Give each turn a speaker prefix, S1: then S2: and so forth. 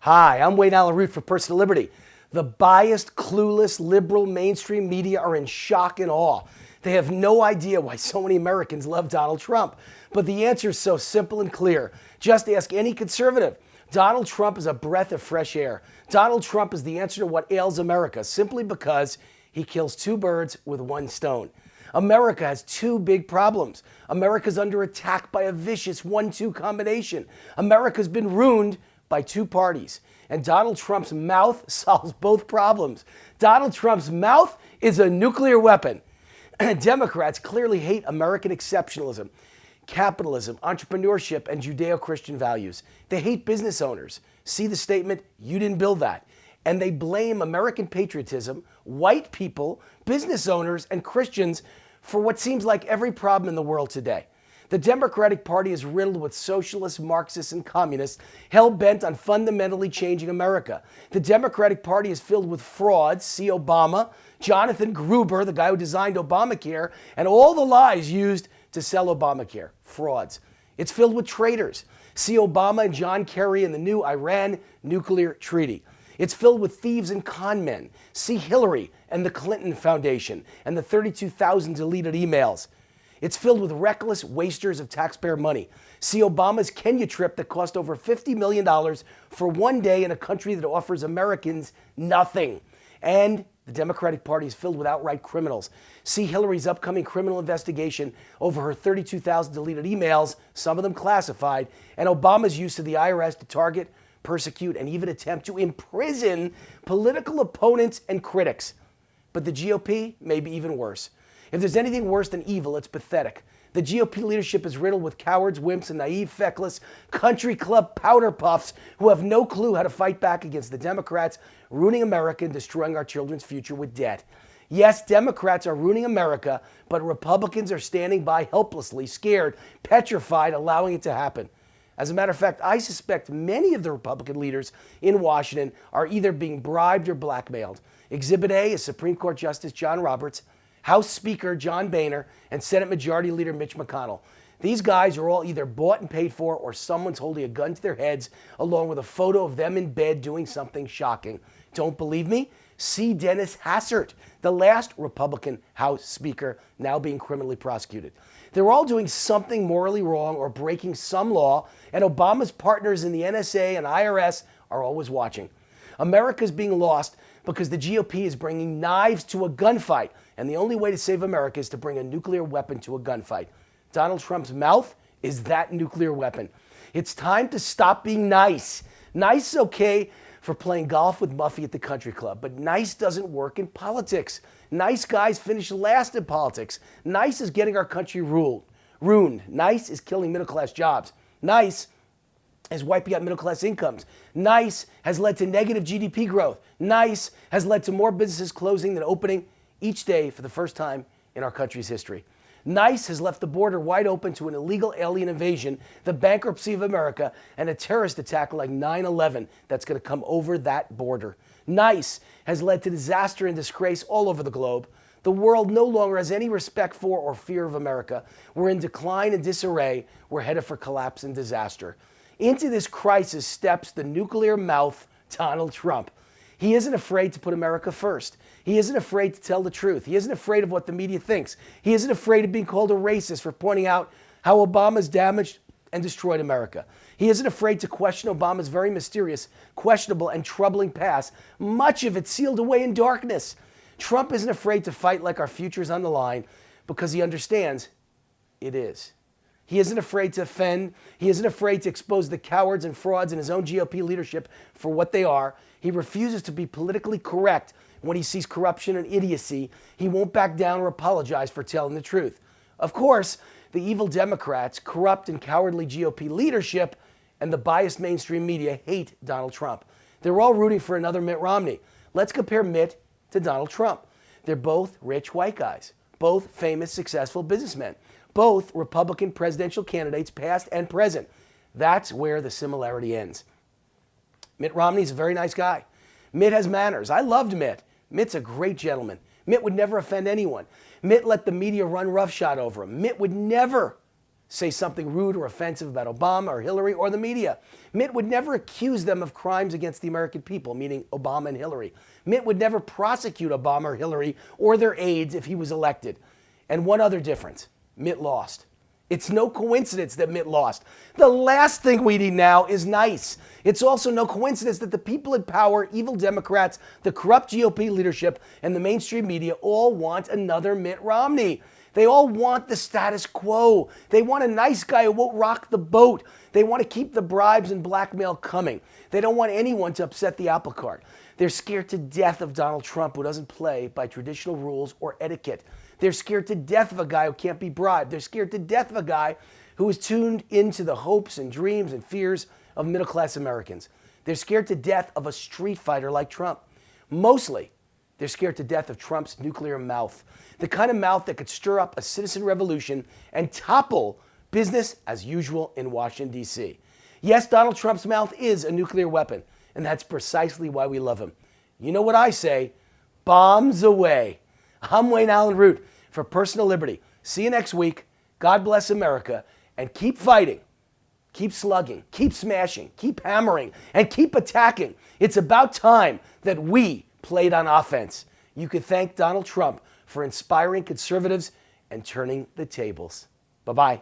S1: Hi, I'm Wayne Allen Root for Personal Liberty. The biased, clueless, liberal mainstream media are in shock and awe. They have no idea why so many Americans love Donald Trump. But the answer is so simple and clear. Just ask any conservative. Donald Trump is a breath of fresh air. Donald Trump is the answer to what ails America, simply because he kills two birds with one stone. America has two big problems. America's under attack by a vicious 1-2 combination. America's been ruined by two parties. And Donald Trump's mouth solves both problems. Donald Trump's mouth is a nuclear weapon. Democrats clearly hate American exceptionalism, capitalism, entrepreneurship, and Judeo-Christian values. They hate business owners. See the statement, "You didn't build that." And they blame American patriotism, white people, business owners, and Christians for what seems like every problem in the world today. The Democratic Party is riddled with socialists, Marxists, and communists hell-bent on fundamentally changing America. The Democratic Party is filled with frauds. See Obama, Jonathan Gruber, the guy who designed Obamacare, and all the lies used to sell Obamacare. Frauds. It's filled with traitors. See Obama and John Kerry and the new Iran nuclear treaty. It's filled with thieves and con men. See Hillary and the Clinton Foundation and the 32,000 deleted emails. It's filled with reckless wasters of taxpayer money. See Obama's Kenya trip that cost over $50 million for one day in a country that offers Americans nothing. And the Democratic Party is filled with outright criminals. See Hillary's upcoming criminal investigation over her 32,000 deleted emails, some of them classified, and Obama's use of the IRS to target, persecute, and even attempt to imprison political opponents and critics. But the GOP may be even worse. If there's anything worse than evil, it's pathetic. The GOP leadership is riddled with cowards, wimps, and naive, feckless country club powder puffs who have no clue how to fight back against the Democrats, ruining America and destroying our children's future with debt. Yes, Democrats are ruining America, but Republicans are standing by helplessly, scared, petrified, allowing it to happen. As a matter of fact, I suspect many of the Republican leaders in Washington are either being bribed or blackmailed. Exhibit A is Supreme Court Justice John Roberts, House Speaker John Boehner, and Senate Majority Leader Mitch McConnell. These guys are all either bought and paid for, or someone's holding a gun to their heads along with a photo of them in bed doing something shocking. Don't believe me? See Dennis Hastert, the last Republican House Speaker, now being criminally prosecuted. They're all doing something morally wrong or breaking some law, and Obama's partners in the NSA and IRS are always watching. America's being lost because the GOP is bringing knives to a gunfight, and the only way to save America is to bring a nuclear weapon to a gunfight. Donald Trump's mouth is that nuclear weapon. It's time to stop being nice. Nice is okay for playing golf with Muffy at the country club, but nice doesn't work in politics. Nice guys finish last in politics. Nice is getting our country ruined. Nice is killing middle-class jobs. Nice is wiping out middle-class incomes. Nice has led to negative GDP growth. Nice has led to more businesses closing than opening each day for the first time in our country's history. Nice has left the border wide open to an illegal alien invasion, the bankruptcy of America, and a terrorist attack like 9/11 that's going to come over that border. Nice has led to disaster and disgrace all over the globe. The world no longer has any respect for or fear of America. We're in decline and disarray. We're headed for collapse and disaster. Into this crisis steps the nuclear mouth, Donald Trump. He isn't afraid to put America first. He isn't afraid to tell the truth. He isn't afraid of what the media thinks. He isn't afraid of being called a racist for pointing out how Obama's damaged and destroyed America. He isn't afraid to question Obama's very mysterious, questionable, and troubling past, much of it sealed away in darkness. Trump isn't afraid to fight like our future's on the line because he understands it is. He isn't afraid to offend. He isn't afraid to expose the cowards and frauds in his own GOP leadership for what they are. He refuses to be politically correct when he sees corruption and idiocy. He won't back down or apologize for telling the truth. Of course, the evil Democrats, corrupt and cowardly GOP leadership, and the biased mainstream media hate Donald Trump. They're all rooting for another Mitt Romney. Let's compare Mitt to Donald Trump. They're both rich white guys, both famous, successful businessmen, both Republican presidential candidates, past and present. That's where the similarity ends. Mitt Romney's a very nice guy. Mitt has manners. I loved Mitt. Mitt's a great gentleman. Mitt would never offend anyone. Mitt let the media run roughshod over him. Mitt would never say something rude or offensive about Obama or Hillary or the media. Mitt would never accuse them of crimes against the American people, meaning Obama and Hillary. Mitt would never prosecute Obama or Hillary or their aides if he was elected. And one other difference, Mitt lost. It's no coincidence that Mitt lost. The last thing we need now is nice. It's also no coincidence that the people in power, evil Democrats, the corrupt GOP leadership, and the mainstream media all want another Mitt Romney. They all want the status quo. They want a nice guy who won't rock the boat. They want to keep the bribes and blackmail coming. They don't want anyone to upset the apple cart. They're scared to death of Donald Trump, who doesn't play by traditional rules or etiquette. They're scared to death of a guy who can't be bribed. They're scared to death of a guy who is tuned into the hopes and dreams and fears of middle-class Americans. They're scared to death of a street fighter like Trump. Mostly, they're scared to death of Trump's nuclear mouth, the kind of mouth that could stir up a citizen revolution and topple business as usual in Washington, D.C. Yes, Donald Trump's mouth is a nuclear weapon, and that's precisely why we love him. You know what I say? Bombs away. I'm Wayne Allen Root for Personal Liberty. See you next week. God bless America, and keep fighting. Keep slugging, keep smashing, keep hammering, and keep attacking. It's about time that we played on offense. You could thank Donald Trump for inspiring conservatives and turning the tables. Bye-bye.